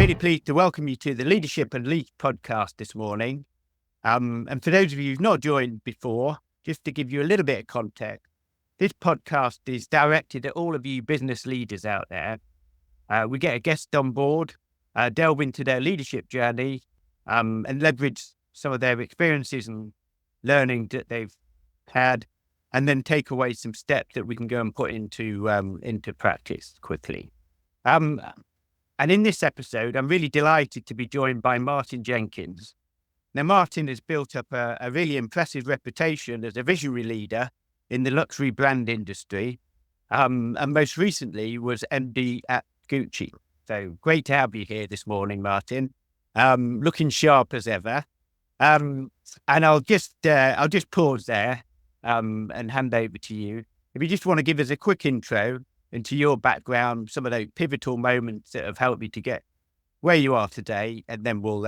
really pleased to welcome you to the Leadership and Lead podcast this morning. And for those of you who've not joined before, just to give you a little bit of context, this podcast is directed at all of you business leaders out there. We get a guest on board, delve into their leadership journey, and leverage some of their experiences and learning that they've had, and then take away some steps that we can go and put into practice quickly. And in this episode, I'm really delighted to be joined by Martyn Jenkins. Now, Martyn has built up a really impressive reputation as a visionary leader in the luxury brand industry, and most recently was MD at Gucci. So great to have you here this morning, Martyn. Looking sharp as ever. And I'll just pause there and hand over to you. If you just want to give us a quick intro into your background, some of those pivotal moments that have helped you to get where you are today, and then we'll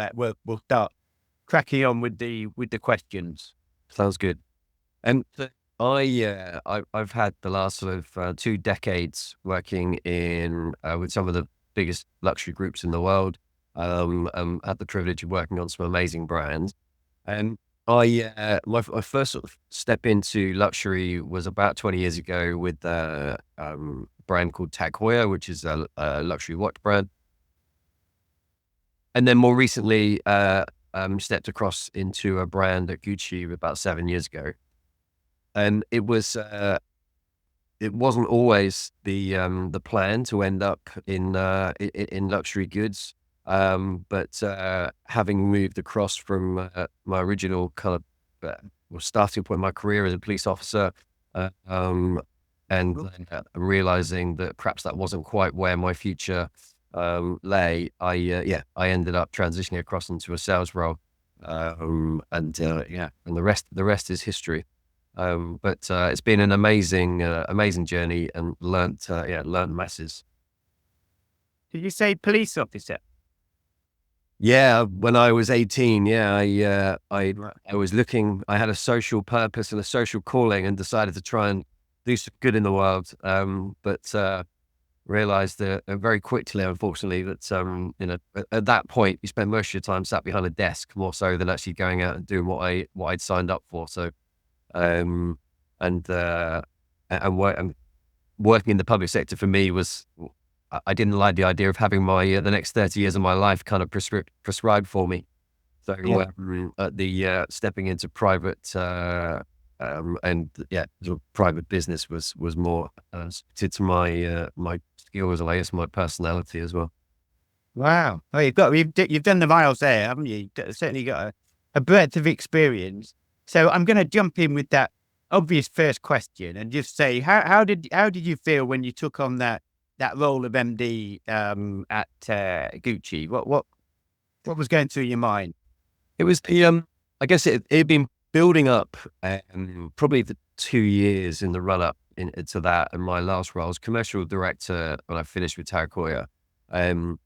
start cracking on with the questions. Sounds good. And I've had the last sort of 2 decades working in with some of the biggest luxury groups in the world. Had the privilege of working on some amazing brands, and my first sort of step into luxury was about 20 years ago with a brand called Heuer, which is a luxury watch brand. And then more recently, stepped across into a brand at Gucci about 7 years ago. And it wasn't always the plan to end up in luxury goods. But having moved across from my original kind of starting point in my career as a police officer, and then realizing that perhaps that wasn't quite where my future lay, I ended up transitioning across into a sales role, and the rest is history. But it's been an amazing journey, and learned masses. Did you say police officer? Yeah, when I was 18, I was looking. I had a social purpose and a social calling, and decided to try and do some good in the world. But realized that very quickly, unfortunately, that at that point, you spend most of your time sat behind a desk more so than actually going out and doing what I'd signed up for. So, and working in the public sector for me was. I didn't like the idea of having my the next 30 years of my life kind of prescribed for me. So stepping into private sort of private business was more suited to my skills, and I guess my personality as well. Wow! Oh, you've done the miles there, haven't you? Certainly got a breadth of experience. So I'm going to jump in with that obvious first question and just say, how did you feel when you took on that role of MD at Gucci? What was going through your mind? It was I guess it had been building up probably the 2 years in the run up into that, and my last role as commercial director when I finished with Heuer. And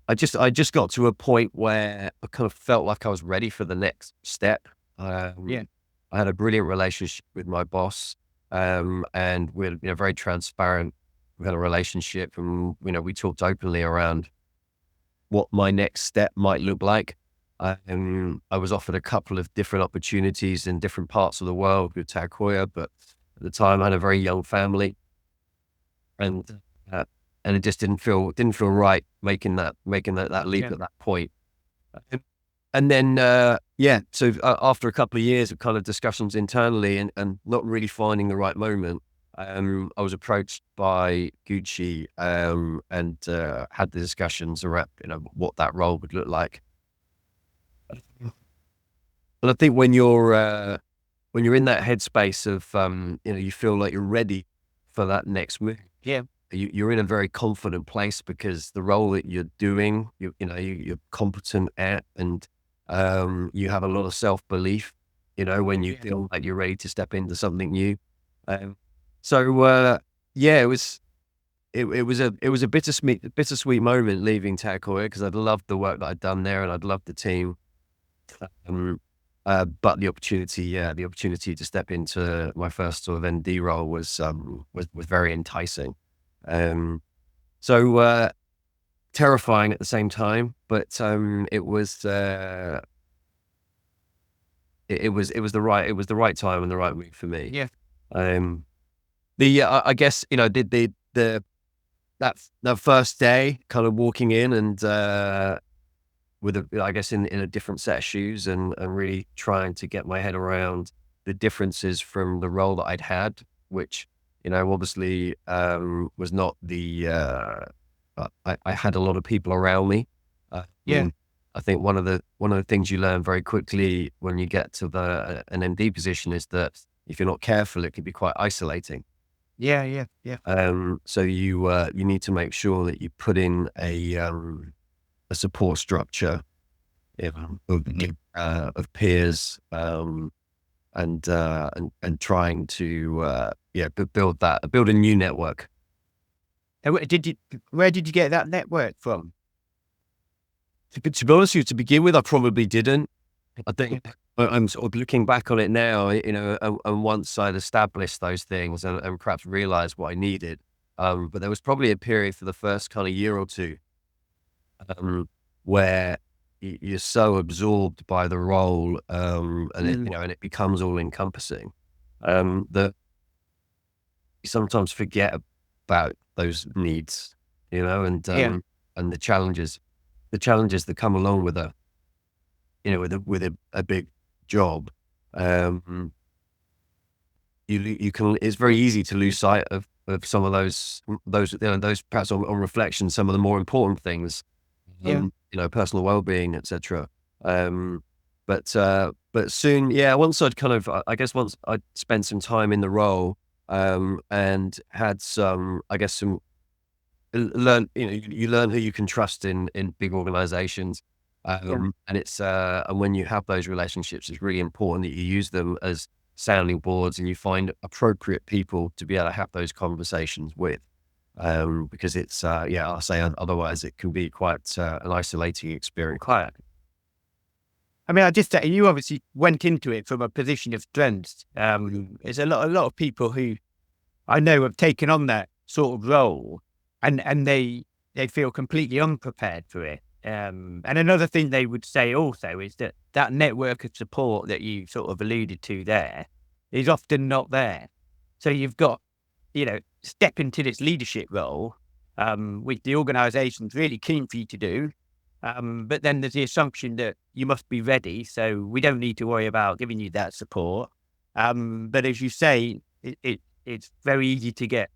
I just got to a point where I kind of felt like I was ready for the next step. I had a brilliant relationship with my boss, and we're very transparent. We had a relationship, and we talked openly around what my next step might look like. I was offered a couple of different opportunities in different parts of the world with Heuer, but at the time I had a very young family, and it just didn't feel right making that leap at that point. And then so after a couple of years of kind of discussions internally and not really finding the right moment, I was approached by Gucci and had the discussions around what that role would look like. And I think when you're in that headspace of you feel like you're ready for that next move, you're in a very confident place because the role that you're doing, you're competent at, and you have a lot of self-belief. When you feel like you're ready to step into something new. It was a bittersweet moment leaving Heuer, because I'd loved the work that I'd done there, and I'd loved the team. But the opportunity to step into my first sort of ND role was very enticing. So terrifying at the same time, but it was it was the right time and the right move for me. Yeah. Um, I guess the that first day, kind of walking in and with I guess in a different set of shoes and really trying to get my head around the differences from the role that I'd had, which obviously was not the I had a lot of people around me. Yeah. I think one of the things you learn very quickly when you get to an MD position is that if you're not careful, it can be quite isolating. Yeah. Yeah. Yeah. So you need to make sure that you put in a support structure of peers, and trying to build a new network. And where did you get that network from? To be honest with you, to begin with, I probably didn't. I think I'm sort of looking back on it now, and once I'd established those things and perhaps realized what I needed, but there was probably a period for the first kind of year or two, where you're so absorbed by the role, and it becomes all encompassing, that you sometimes forget about those needs, and Yeah. and the challenges that come along with a big job. You can, it's very easy to lose sight of some of those perhaps on reflection, some of the more important things, Yeah. personal well-being, etc. But soon, once I'd kind of, I guess once I'd spent some time in the role, and had some, I guess some learn, you learn who you can trust in big organizations. And it's, and when you have those relationships, it's really important that you use them as sounding boards and you find appropriate people to be able to have those conversations with. Because it's, I'll say otherwise it can be quite an isolating experience. Quiet. I mean, I just say you obviously went into it from a position of strength. There's a lot of people who I know have taken on that sort of role, and they feel completely unprepared for it. And another thing they would say also is that network of support that you sort of alluded to there is often not there. So you've got, step into this leadership role, which the organisation's really keen for you to do. But then there's the assumption that you must be ready, so we don't need to worry about giving you that support. But as you say, it's very easy to get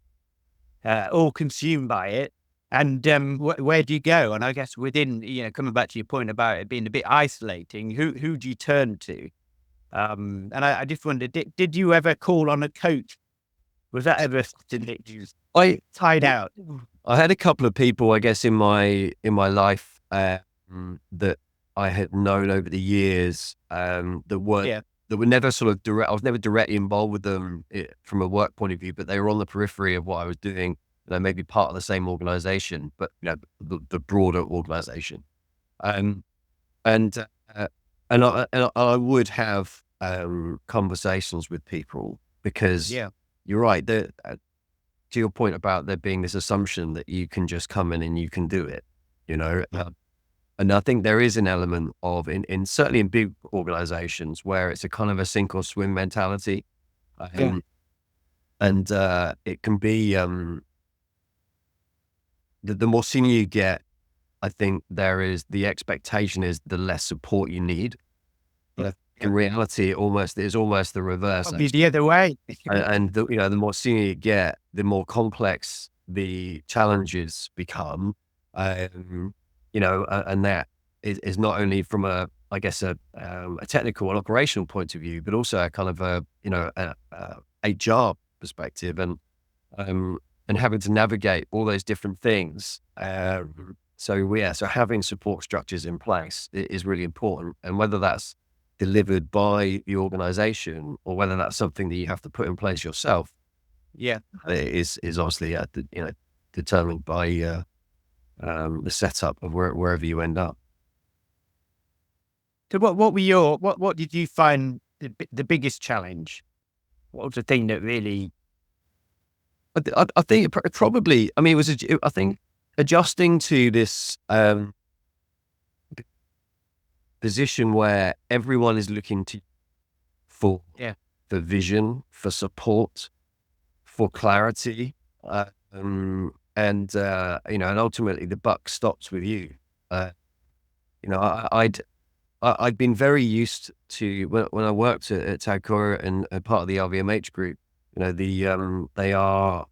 all consumed by it. And where do you go? And I guess within, coming back to your point about it being a bit isolating, who do you turn to? And I just wondered, did you ever call on a coach? Was that ever something that you tied out? I had a couple of people, I guess, in my life that I had known over the years, that were never sort of direct. I was never directly involved with them from a work point of view, but they were on the periphery of what I was doing. Maybe part of the same organization, but the broader organization. And I would have conversations with people because you're right. To your point about there being this assumption that you can just come in and you can do it, and I think there is an element of in certainly in big organizations where it's a kind of a sink or swim mentality, and it can be the more senior you get, I think the expectation is the less support you need. But in reality, it is almost the reverse. Probably the other way. And the more senior you get, the more complex the challenges become. And that is not only from a technical and operational point of view, but also a kind of a HR perspective and having to navigate all those different things. So having support structures in place is really important, and whether that's delivered by the organization or whether that's something that you have to put in place yourself, is obviously determined by the setup of wherever you end up. So what did you find the biggest challenge? What was the thing that really? I think it probably. I mean, I think adjusting to this position where everyone is looking to for vision, for support, for clarity, and and ultimately the buck stops with you. I'd been very used to when I worked at Tag Heuer and part of the LVMH group. They are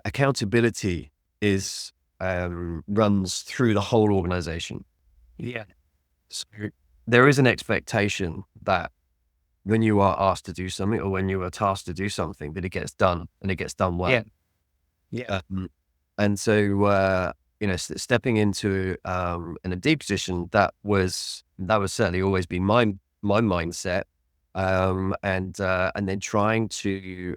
accountability is runs through the whole organization. Yeah. So there is an expectation that when you are asked to do something or when you are tasked to do something, that it gets done and it gets done well. Yeah. And so, stepping into in a deep position, that was certainly always been my mindset. And then trying to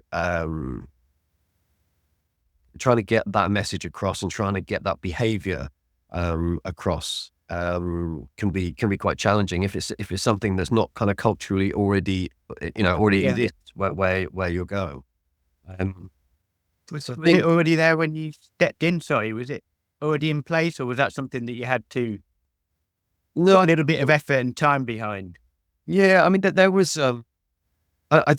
get that message across and trying to get that behavior across can be quite challenging if it's something that's not kind of culturally already exists where you're going. Was it already there when you stepped in? Sorry, was it already in place, or was that something that you had to put a little bit of effort and time behind? Yeah, I mean, there was, I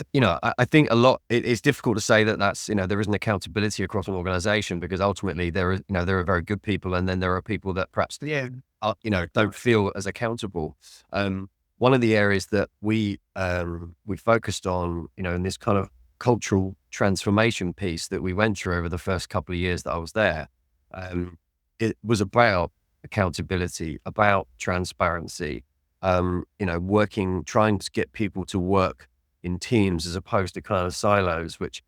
think a lot. It's difficult to say that that's there isn't accountability across an organization, because ultimately there are very good people, and then there are people that perhaps don't feel as accountable. One of the areas that we focused on, in this kind of cultural transformation piece that we went through over the first couple of years that I was there, it was about accountability, about transparency, trying to get people to work in teams as opposed to kind of silos, which,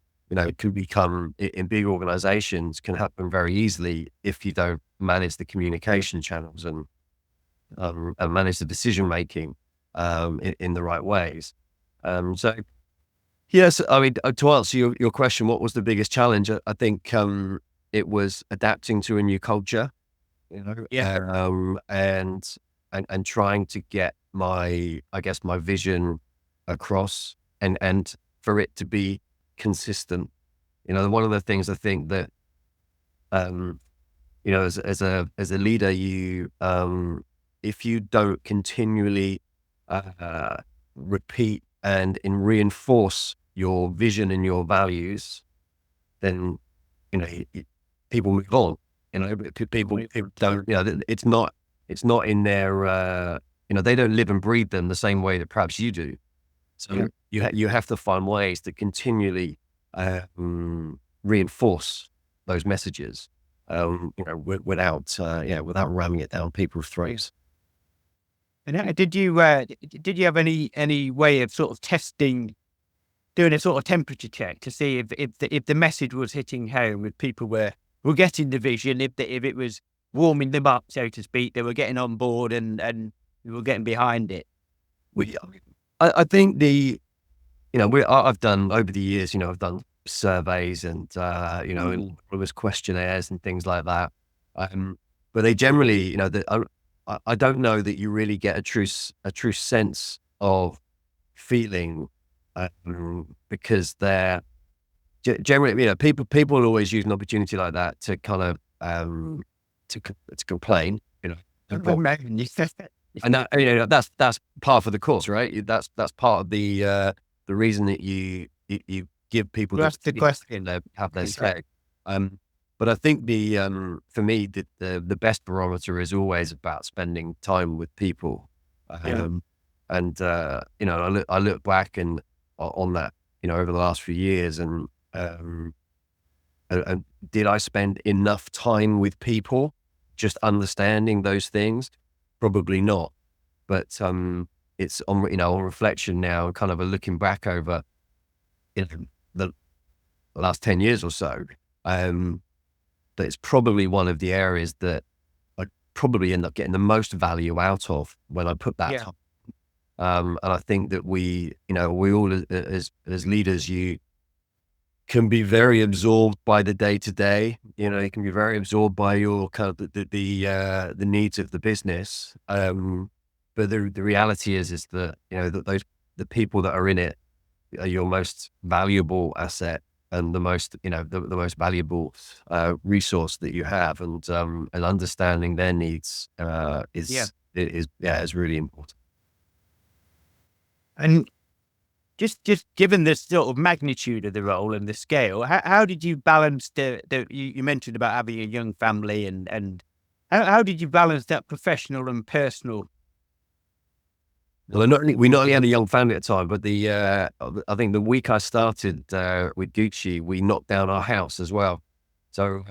can become in big organizations, can happen very easily if you don't manage the communication channels and manage the decision making in the right ways. So yes, I mean, to answer your question, what was the biggest challenge? I think it was adapting to a new culture, and trying to get my vision across, and for it to be consistent. One of the things I think that, as a leader, you, if you don't continually repeat and reinforce your vision and your values, then, people move on. People don't, it's not in their, they don't live and breathe them the same way that perhaps you do. So you have to find ways to continually reinforce those messages, without ramming it down people's throats. And did you have any way of sort of doing a sort of temperature check to see if the message was hitting home, if people were getting the vision, if it was warming them up, so to speak, they were getting on board and we were getting behind it? I think I've done over the years, I've done surveys and, and there was questionnaires and things like that. But they generally, I don't know that you really get a true sense of feeling, because they're generally, people will always use an opportunity like that to kind of, to complain, and that, that's part of the course, right? That's part of the reason that you give people the question, have their say. But I think for me, the best barometer is always about spending time with people. And I look back and on that, over the last few years, and did I spend enough time with people just understanding those things? Probably not. But it's on reflection now, kind of a looking back over the last 10 years or so, that it's probably one of the areas that I probably end up getting the most value out of when I put that time. And I think that we all as leaders, you can be very absorbed by the day to day. You can be very absorbed by your kind of the needs of the business. But the reality is that that the people that are in it are your most valuable asset. and the most, the most valuable resource that you have, and understanding their needs Yeah. is really important. And just given the sort of magnitude of the role and the scale, how did you balance you mentioned about having a young family, and how did you balance that professional and personal? Well, we not only had a young family at the time, but I think the week I started with Gucci, we knocked down our house as well. So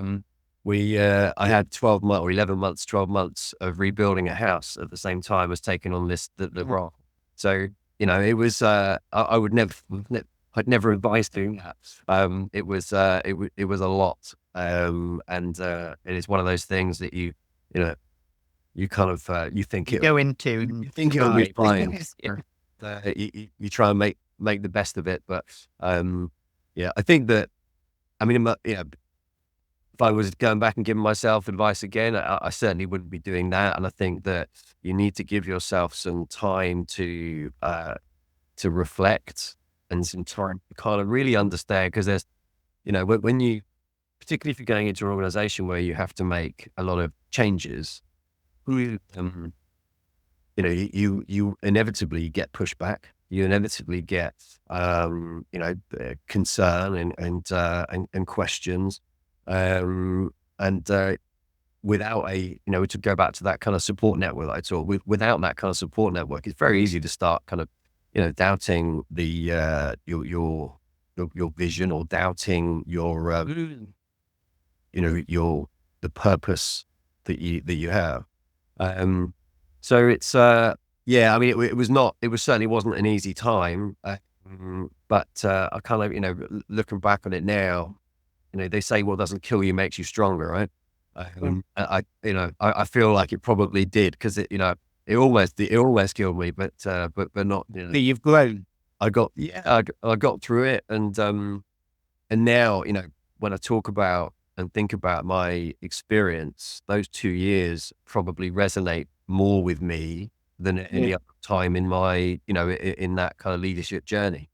I had 12 months or 11 months, 12 months of rebuilding a house at the same time as taking on the role. So, it was, I would I'd never advise doing that. It was a lot. And it is one of those things that you kind of, you think You go into you think it'll be fine. Yeah. You try and make the best of it. But, yeah, I think that, I mean, if I was going back and giving myself advice again, I certainly wouldn't be doing that. And I think that you need to give yourself some time to reflect, and some time to kind of really understand, because there's, when you, particularly if you're going into an organization where you have to make a lot of changes, you inevitably get pushback. You inevitably get, concern and questions. And without to go back to that kind of support network that I talk, without that kind of support network, it's very easy to start kind of, doubting your vision, or doubting the purpose that you have. So it's, yeah, I mean, it certainly wasn't an easy time. But I kind of, looking back on it now, they say what doesn't kill you makes you stronger, right? I feel like it probably did, because it almost killed me, but not, You've grown. I got through it. And now, when I talk about and think about my experience, those 2 years probably resonate more with me than at any other time in my, in that kind of leadership journey.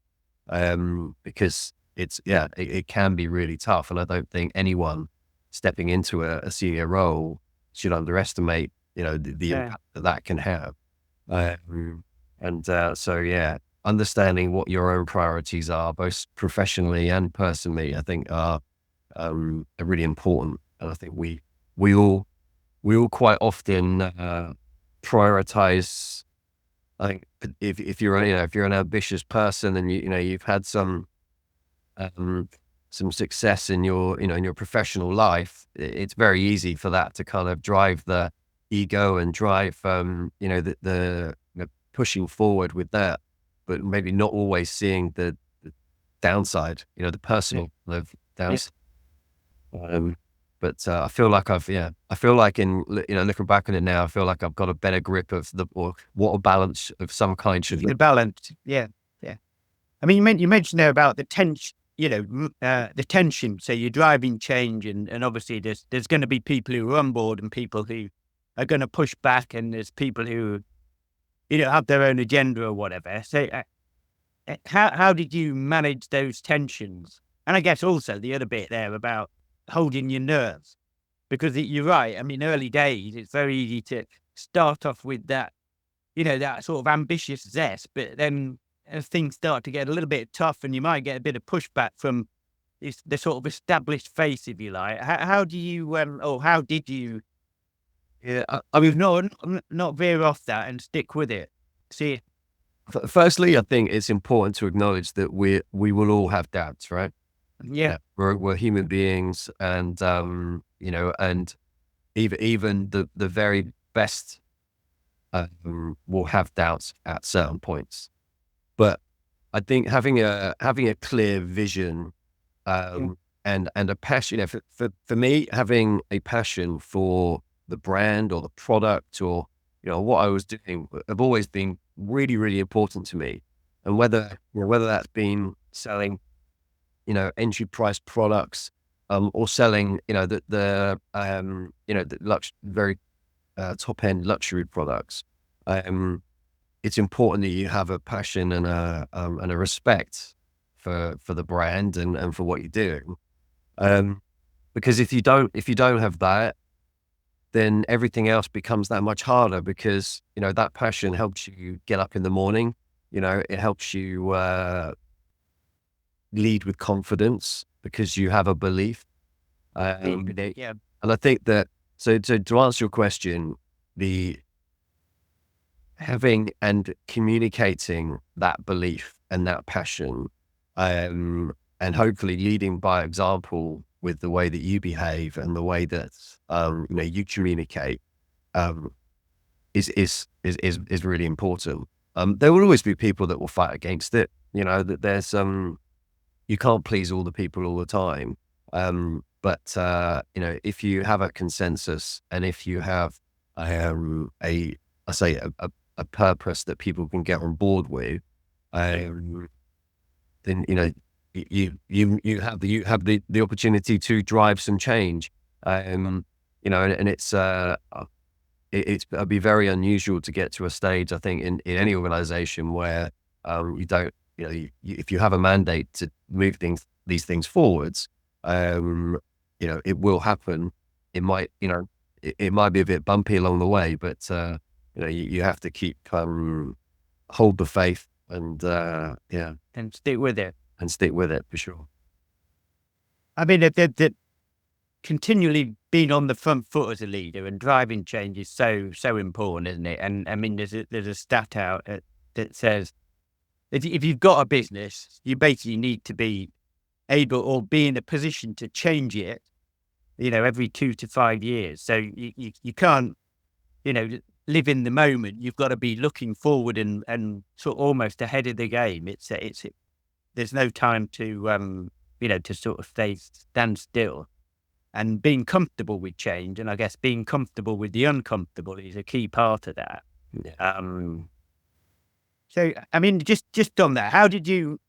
Because it can be really tough. And I don't think anyone stepping into a senior role should underestimate, the impact that can have. So, yeah, understanding what your own priorities are, both professionally and personally, I think are really important. And I think we all quite often prioritize. I think if you're an ambitious person, and you've had some success in your in your professional life, it's very easy for that to kind of drive the ego and drive the pushing forward with that, but maybe not always seeing the downside, the personal downside. But I feel like in looking back on it now, I feel like I've got a better grip of what a balance of some kind should The look. balance. Yeah. I mean, you mentioned there about the tension. The tension. So you're driving change, and obviously there's going to be people who are on board and people who are going to push back, and there's people who have their own agenda or whatever. So how did you manage those tensions? And I guess also the other bit there about holding your nerves, because you're right. I mean, early days, it's very easy to start off with that, that sort of ambitious zest, but then as things start to get a little bit tough, and you might get a bit of pushback from the sort of established face, if you like. How do you, or how did you, Yeah, I mean, not veer off that and stick with it? See, firstly, I think it's important to acknowledge that we will all have doubts, right? yeah, We're human beings, and and even the very best will have doubts at certain points. But I think having a clear vision, and a passion, for me, having a passion for the brand or the product, or what I was doing, have always been really, really important to me. And whether that's been selling entry price products, or selling the very top end luxury products, it's important that you have a passion and a respect for the brand and for what you're doing. Because if you don't have that, then everything else becomes that much harder, because, that passion helps you get up in the morning. It helps you lead with confidence because you have a belief. Yeah. And I think that, so to answer your question, the having and communicating that belief and that passion, and hopefully leading by example with the way that you behave and the way that you communicate, is really important. There will always be people that will fight against it. That there's you can't please all the people all the time. But if you have a consensus, and if you have a purpose that people can get on board with, then you have the opportunity to drive some change. And it'd be very unusual to get to a stage, I think, in any organization where you don't, if you have a mandate to move these things forwards, it will happen. It might, it might be a bit bumpy along the way, but you have to keep hold the faith and And stick with it. and stick with it for sure. I mean, that continually being on the front foot as a leader and driving change is so important, isn't it? And I mean, there's a stat out that says if you've got a business, you basically need to be able or be in a position to change it, every 2 to 5 years. So you can't, live in the moment. You've got to be looking forward and sort of almost ahead of the game. There's no time to to sort of stand still, and being comfortable with change. And I guess being comfortable with the uncomfortable is a key part of that. Yeah. So, I mean, just on that, how did you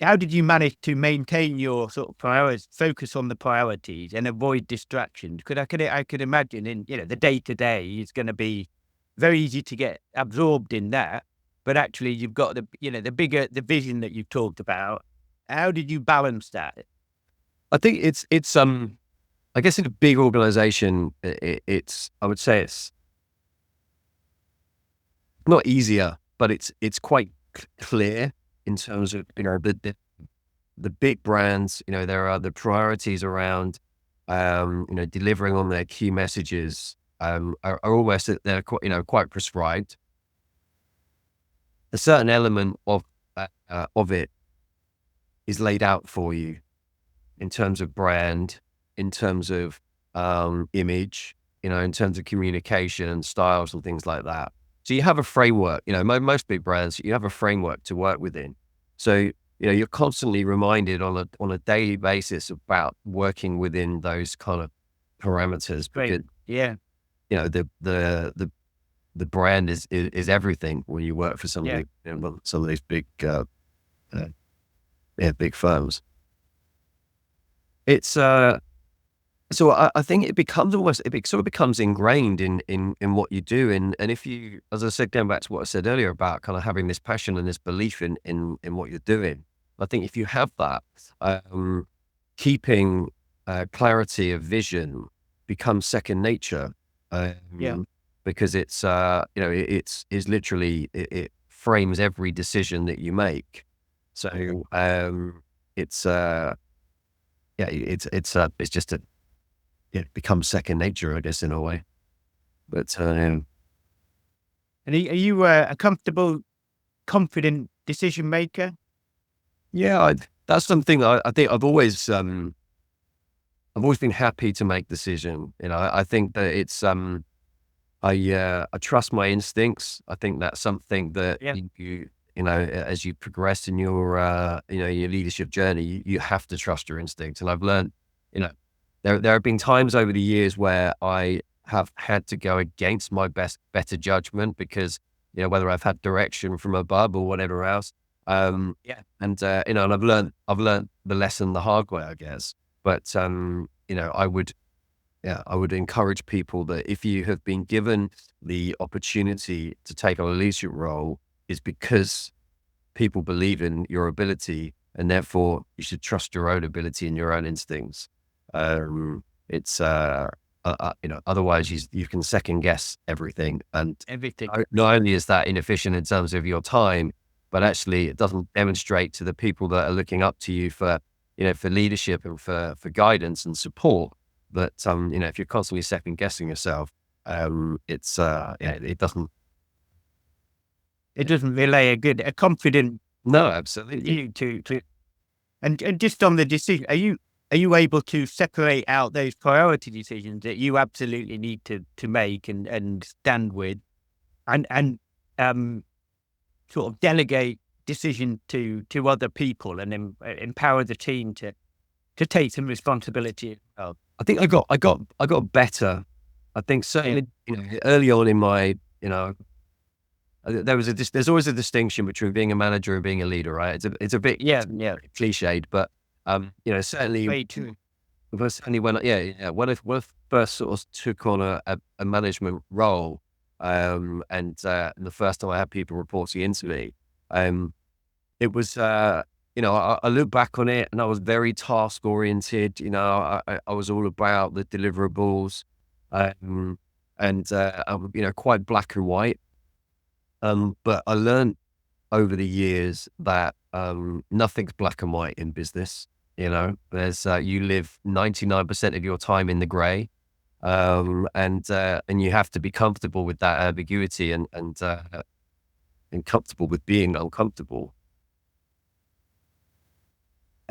manage to maintain your sort of priorities, focus on the priorities and avoid distraction? Because I could imagine in, the day to day is going to be very easy to get absorbed in that, but actually you've got the vision that you've talked about. How did you balance that? I think it's I guess in a big organization, I would say it's not easier, but it's quite clear in terms of, the big brands. There are the priorities around, delivering on their key messages, are almost, they're quite prescribed. A certain element of it is laid out for you in terms of brand, in terms of image, in terms of communication and styles and things like that. So you have a framework. Most big brands, you have a framework to work within. So you're constantly reminded on a daily basis about working within those kind of parameters. Great. Because, Yeah. The brand is everything when you work for somebody, some of these big big firms. It's so I think it becomes it sort of becomes ingrained in what you do. And if you, as I said, going back to what I said earlier about kind of having this passion and this belief in what you're doing, I think if you have that, keeping clarity of vision becomes second nature. Because it's it's literally, it frames every decision that you make. So it's just it becomes second nature, I guess, in a way. But And are you a comfortable, confident decision maker? yeah, that's something that I think I've always been happy to make decision. I think that it's I trust my instincts. I think that's something that as you progress in your your leadership journey, you have to trust your instincts. And I've learned, there have been times over the years where I have had to go against my better judgment because, whether I've had direction from above or whatever else. And and I've learned the lesson the hard way, I guess. But I would encourage people that if you have been given the opportunity to take on a leadership role, is because people believe in your ability and therefore you should trust your own ability and your own instincts. It's otherwise you can second guess everything, and Everything. not only is that inefficient in terms of your time, but actually it doesn't demonstrate to the people that are looking up to you for leadership and for guidance and support that if you're constantly second guessing yourself, it doesn't. It doesn't relay a confident No, absolutely. you to and just on the decision, are you able to separate out those priority decisions that you absolutely need to make and stand with, and sort of delegate decision to other people and empower the team to take some responsibility? I think I got better. I think certainly early on in my there's always a distinction between being a manager and being a leader, right? It's a bit cliched, but certainly Way too. certainly when I first sort of took on a management role, and the first time I had people reporting into me, it was I look back on it and I was very task oriented. I was all about the deliverables, and quite black and white. But I learned over the years that nothing's black and white in business. There's you live 99% of your time in the grey, and you have to be comfortable with that ambiguity and comfortable with being uncomfortable.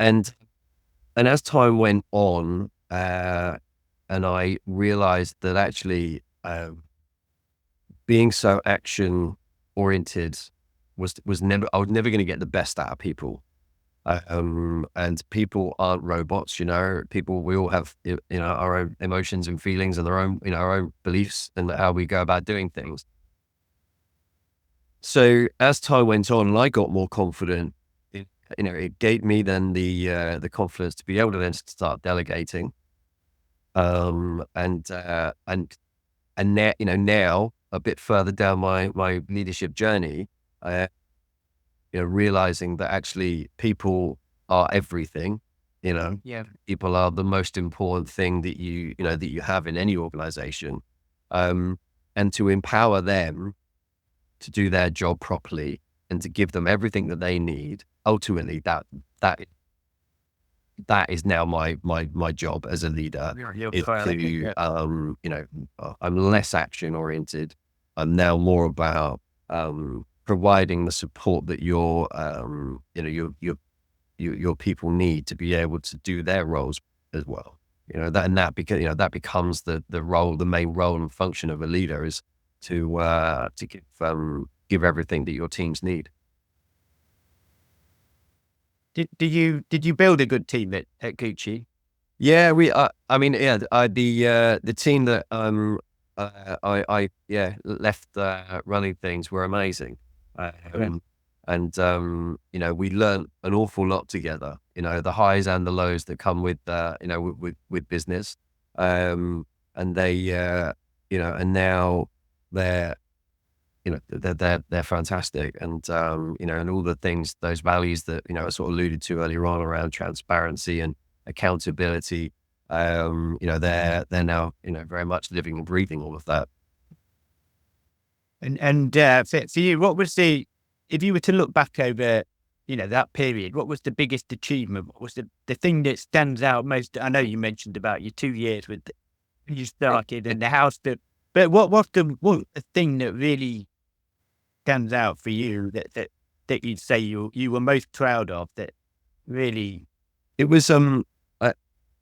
And as time went on, and I realized that actually being so action oriented was never, I was never going to get the best out of people. And people aren't robots, people, we all have, our own emotions and feelings and our own beliefs and how we go about doing things. So as time went on and I got more confident, it gave me then the confidence to be able to then start delegating. And now a bit further down my leadership journey, realizing that actually people are everything. People are the most important thing that you have in any organization, and to empower them to do their job properly and to give them everything that they need. Ultimately, that is now my job as a leader. Is to I'm less action oriented. I'm now more about providing the support that your people need to be able to do their roles as well. That becomes the main role and function of a leader, is to give everything that your teams need. Did you build a good team at Gucci? Yeah, the team that I left running things were amazing. And we learned an awful lot together, the highs and the lows that come with with business. And they and now they're they're fantastic. And and all the things, those values that I sort of alluded to earlier on around transparency and accountability, they're now very much living and breathing all of that. And for you, what was if you were to look back over that period, what was the biggest achievement? What was the thing that stands out most? I know you mentioned about your 2 years when you started in the house, but what's the thing that really stands out for you that you'd say you were most proud of? That really, it was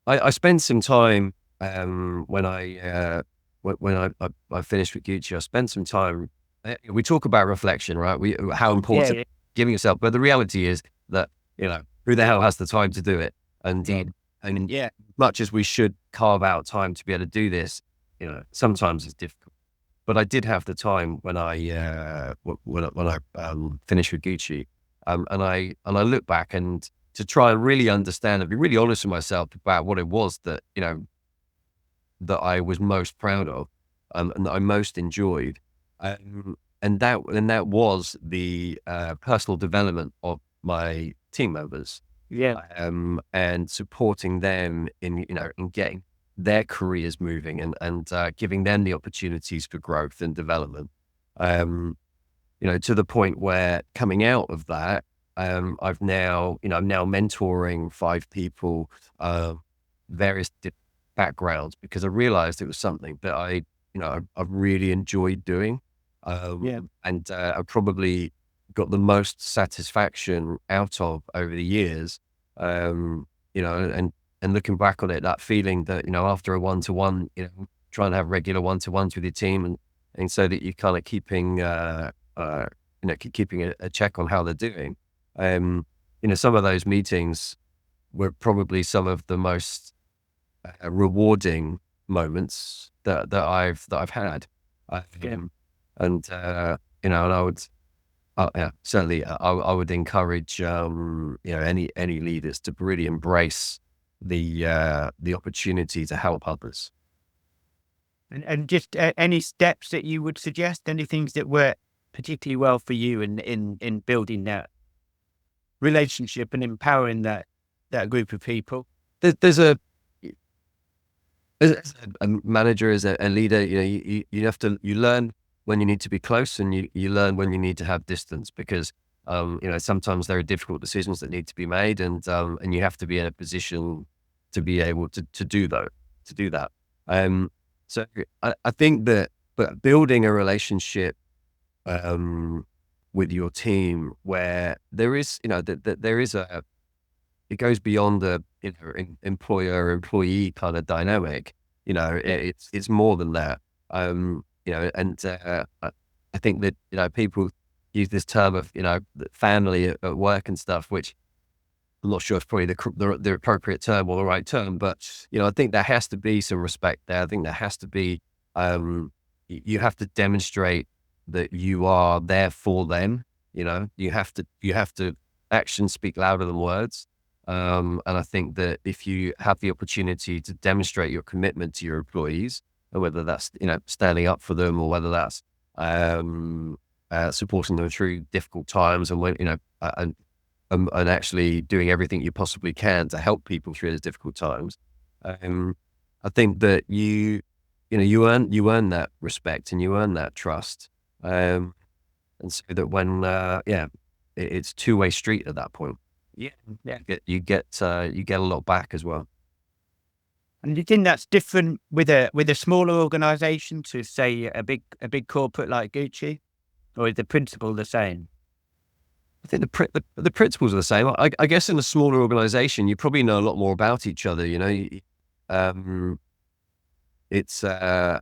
I spent some time when I finished with Gucci. I spent some time. We talk about reflection, right? How important giving yourself, but the reality is that who the hell has the time to do it? And much as we should carve out time to be able to do this, sometimes it's difficult. But I did have the time when I finished with Gucci, and I look back and to try and really understand and be really honest with myself about what it was that that I was most proud of, and that I most enjoyed, and that was the personal development of my team members. Yeah. and supporting them in getting their careers moving and giving them the opportunities for growth and development. Um, to the point where coming out of that, I'm now mentoring 5 people, various backgrounds, because I realized it was something that I really enjoyed doing. Yeah. And I probably got the most satisfaction out of over the years. Um, and looking back on it, that feeling that, after a one-to-one, trying to have regular one-to-ones with your team, and so that you're kind of keeping, keeping a check on how they're doing. Some of those meetings were probably some of the most rewarding moments that I've had. Yeah. And and I would, yeah, certainly, I would encourage any leaders to really embrace the opportunity to help others. And just any steps that you would suggest, any things that work particularly well for you in building that relationship and empowering that group of people? There's a As a manager, as a leader, you have to, you learn when you need to be close, and you learn when you need to have distance, because sometimes there are difficult decisions that need to be made, and you have to be in a position to be able to do that. Um, so I think that, but building a relationship um, with your team where there is, that there is it goes beyond the employer employee kind of dynamic. It's more than that. And I think that people use this term of family at work and stuff, which I'm not sure if probably the appropriate term or the right term, but I think there has to be some respect there. I think there has to be, you have to demonstrate that you are there for them. You have to actions speak louder than words. And I think that if you have the opportunity to demonstrate your commitment to your employees, and whether that's standing up for them, or whether that's supporting them through difficult times, and when and actually doing everything you possibly can to help people through those difficult times, I think that you earn that respect, and you earn that trust, and so that when it's two-way street at that point. Yeah. Yeah. You get a lot back as well. And do you think that's different with a smaller organization to, say, a big corporate like Gucci, or is the principle the same? I think the principles are the same. I guess in a smaller organization, you probably know a lot more about each other. Um, it's a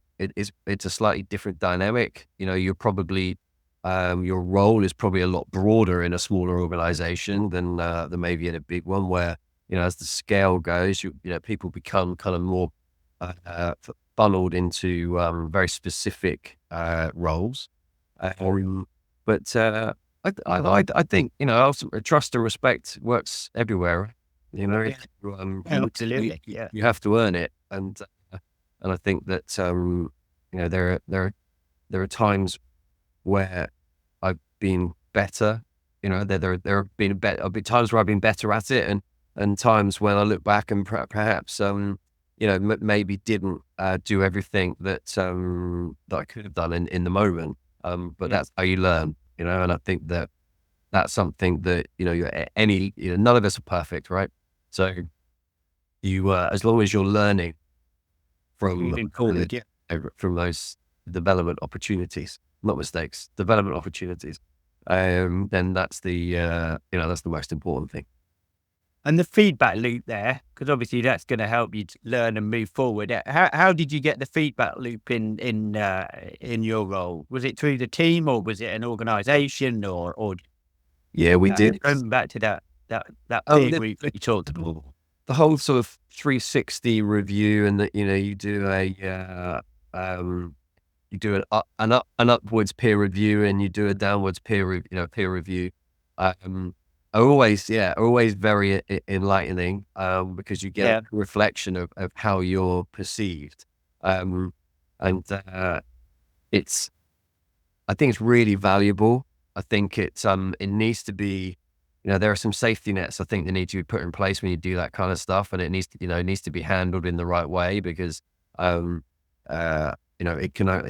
slightly different dynamic. You're probably, your role is probably a lot broader in a smaller organization than maybe in a big one, where as the scale goes, people become kind of more funneled into very specific roles. But I think ultimately, trust and respect works everywhere. Yeah. Absolutely. You Yeah. you have to earn it, and I think that there are times where I've been better. There have been times where I've been better at it, and times when I look back and perhaps maybe didn't do everything that I could have done in the moment. But Yeah. that's how you learn. And I think that that's something that none of us are perfect, right? So as long as you're learning from Moving forward. Yeah. from those development opportunities, not mistakes, development opportunities, then that's the most important thing. And the feedback loop there, because obviously that's going to help you to learn and move forward. How did you get the feedback loop in your role? Was it through the team, or was it an organisation, or Yeah, we did. going back to that Oh, peer group that you talked about? the whole sort of 360 review, and that you do an upwards peer review, and you do a downwards peer review. Are always very enlightening, because you get a Yeah. reflection of how you're perceived, um, and I think it's really valuable. I think it needs to be, there are some safety nets I think that need to be put in place when you do that kind of stuff, and it needs to, it needs to be handled in the right way, because, it can,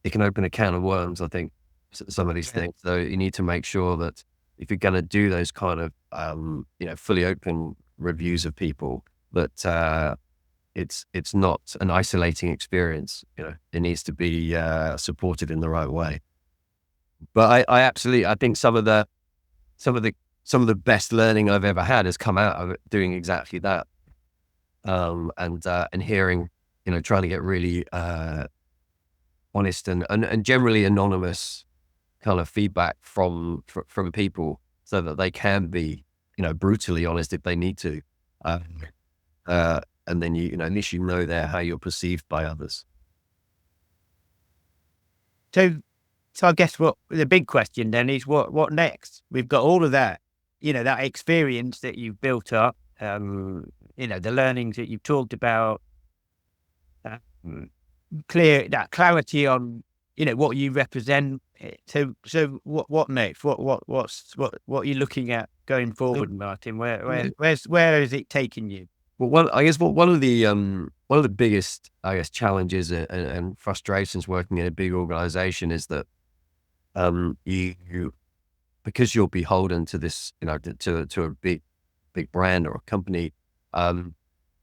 it can open a can of worms, I think, some of these things. So you need to make sure that if you're going to do those kind of, fully open reviews of people, that it's not an isolating experience. It needs to be supported in the right way. But I absolutely, I think some of the best learning I've ever had has come out of it, doing exactly that. And hearing, trying to get really honest and generally anonymous kind of feedback from people, so that they can be, brutally honest if they need to. And then at least there how you're perceived by others. So I guess what the big question then is, what next? We've got all of that, that experience that you've built up, the learnings that you've talked about, clarity on, what you represent. So what next? What are you looking at going forward, Martyn? Where is it taking you? Well, I guess one of the biggest, I guess, challenges and frustrations working in a big organization is that you because you're beholden to this, to a big brand or a company,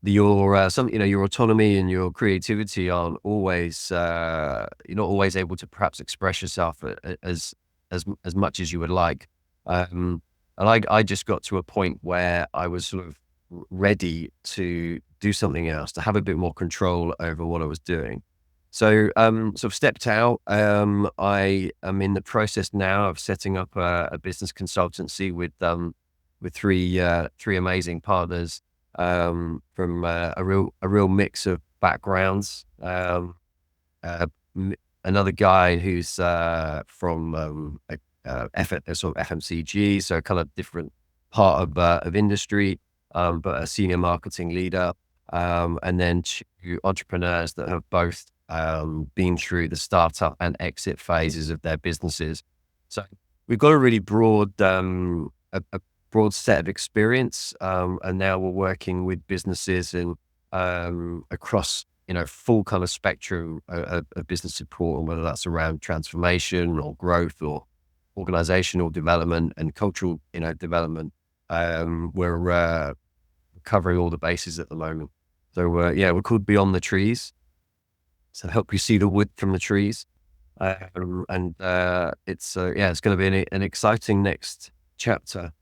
your autonomy and your creativity aren't always, you're not always able to perhaps express yourself as much as you would like. And I just got to a point where I was sort of ready to do something else, to have a bit more control over what I was doing. So, sort of stepped out. I am in the process now of setting up a business consultancy with three amazing partners, from a real mix of backgrounds. Another guy who's from sort of FMCG, so kind of different part of industry, but a senior marketing leader, and then two entrepreneurs that have both been through the startup and exit phases of their businesses. So we've got a really broad set of experience, and now we're working with businesses and across full kind of spectrum of business support, and whether that's around transformation or growth or organizational development and cultural development. We're covering all the bases at the moment. So we're called Beyond the Trees. So help you see the wood from the trees. And it's going to be an exciting next chapter.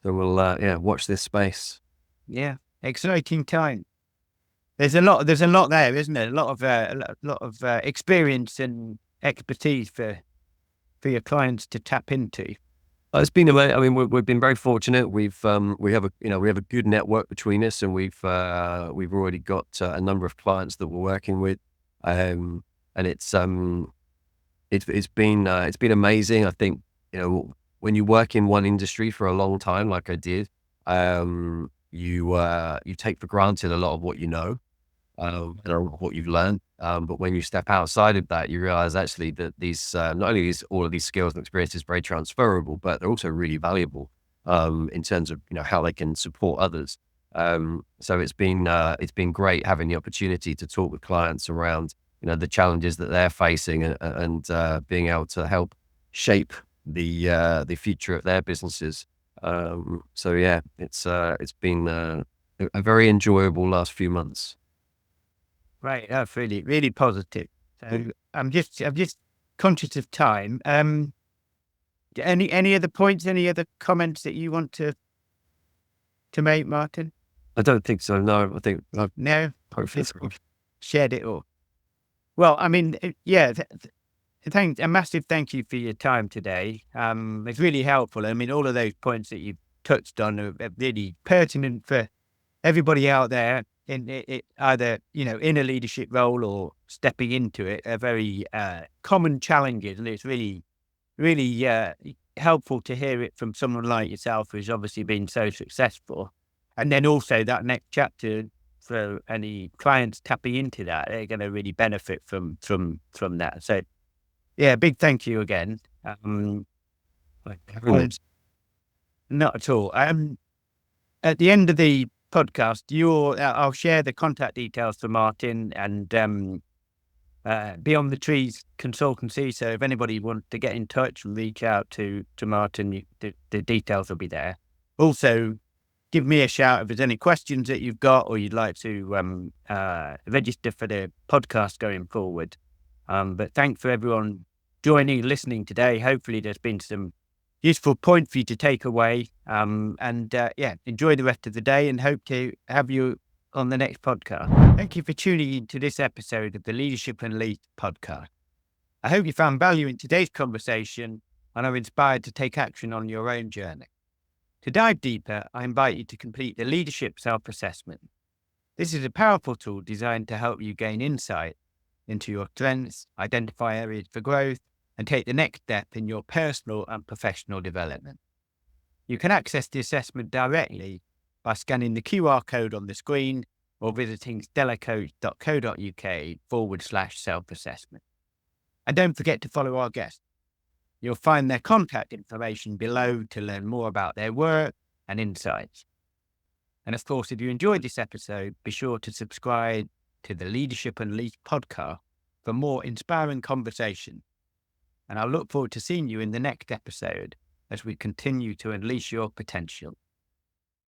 So we'll watch this space. Yeah, exciting time. There's a lot there, isn't there? A lot of experience and expertise for your clients to tap into. It's been amazing. I mean, we've been very fortunate. We have a good network between us, and we've already got a number of clients that we're working with, and it's been amazing. I think when you work in one industry for a long time, like I did, you take for granted a lot of what you know, and what you've learned. But when you step outside of that, you realize actually that these, not only is all of these skills and experiences very transferable, but they're also really valuable, in terms of, how they can support others. So it's been great having the opportunity to talk with clients around, the challenges that they're facing, and being able to help shape the future of their businesses. So yeah, it's been a very enjoyable last few months. Right, that's really, really positive. So I'm just conscious of time. Any other points? Any other comments that you want to make, Martyn? I don't think so. No, I think No. Hopefully, shared it all. Well, I mean, yeah. A massive thank you for your time today. It's really helpful. I mean, all of those points that you've touched on are really pertinent for everybody out there in it, either in a leadership role or stepping into it. Are very common challenges, and it's really, really helpful to hear it from someone like yourself, who's obviously been so successful. And then also that next chapter, for any clients tapping into that, they're going to really benefit from that. So, yeah, big thank you again. Not at all. At the end of the podcast, I'll share the contact details for Martyn and Beyond the Trees consultancy. So if anybody wants to get in touch and reach out to Martyn, the details will be there. Also, give me a shout if there's any questions that you've got or you'd like to register for the podcast going forward. But thanks for everyone joining, listening today. Hopefully there's been some useful point for you to take away. Enjoy the rest of the day and hope to have you on the next podcast. Thank you for tuning in to this episode of the Leadership and Lead podcast. I hope you found value in today's conversation and are inspired to take action on your own journey. To dive deeper, I invite you to complete the Leadership Self-Assessment. This is a powerful tool designed to help you gain insight into your strengths, identify areas for growth, and take the next step in your personal and professional development. You can access the assessment directly by scanning the QR code on the screen or visiting stellacoach.co.uk/self-assessment. And don't forget to follow our guests. You'll find their contact information below to learn more about their work and insights. And of course, if you enjoyed this episode, be sure to subscribe to the Leadership and Lead podcast for more inspiring conversation. And I look forward to seeing you in the next episode as we continue to unleash your potential.